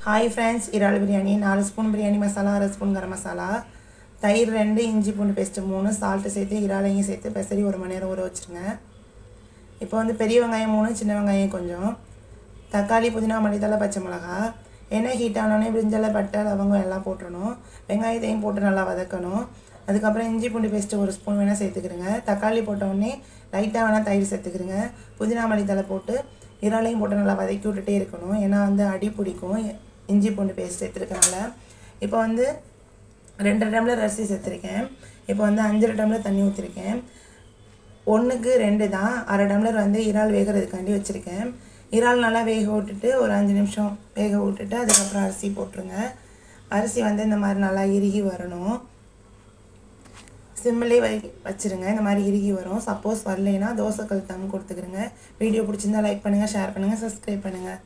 Hi friends, இறால் biryani 4 spoon biryani masala, 1/2 spoon garam masala, தயிர் 2, இஞ்சி பூண்டு பேஸ்ட்டு 3, சால்ட்டு சேர்த்து இறாலையும் சேர்த்து பெசரி 1 மணி நேரம் ஊற வச்சுருங்க. இப்போ பெரிய வெங்காயம் 3, சின்ன வெங்காயம் கொஞ்சம், தக்காளி, புதினா, மல்லித்தழை, பச்சை மிளகா. எண்ணெய் ஹீட் ஆனோடனே பிரிஞ்சலை, பட்டை, லவங்கம் எல்லாம் போட்டுடணும். வெங்காயத்தையும் போட்டு நல்லா வதக்கணும். அதுக்கப்புறம் இஞ்சி பூண்டு பேஸ்ட்டு 1 ஸ்பூன் வேணால் சேர்த்துக்கிறங்க. தக்காளி போட்டோடனே லைட்டாக வேணால் தயிர் சேர்த்துக்கிறங்க. புதினா மல்லித்தழை போட்டு இறாலையும் போட்டு நல்லா வதக்கி விட்டுட்டே இருக்கணும். ஏன்னா அடி பிடிக்கும் இஞ்சி பூண்டு பேஸ்ட் சேர்த்துருக்கனால. இப்போ 2 டம்ளர் அரிசி சேர்த்துருக்கேன். இப்போ 5 டம்ளர் தண்ணி ஊற்றிருக்கேன். 1க்கு 2 தான். 1/2 டம்ளர் இறால் வேகிறதுக்காண்டி வச்சுருக்கேன். இறால் நல்லா வேக விட்டுட்டு ஒரு 5 நிமிஷம் வேக விட்டுட்டு அதுக்கப்புறம் அரிசி போட்டுருங்க. அரிசி இந்த மாதிரி நல்லா இறுகி வரணும். சிம்மிலே வச்சுருங்க. இந்த மாதிரி இறுகி வரும். சப்போஸ் வரலைன்னா தோசைக்கல் தம் கொடுத்துக்கிறங்க. வீடியோ பிடிச்சிருந்தா லைக் பண்ணுங்கள், ஷேர் பண்ணுங்கள், சப்ஸ்கிரைப் பண்ணுங்கள்.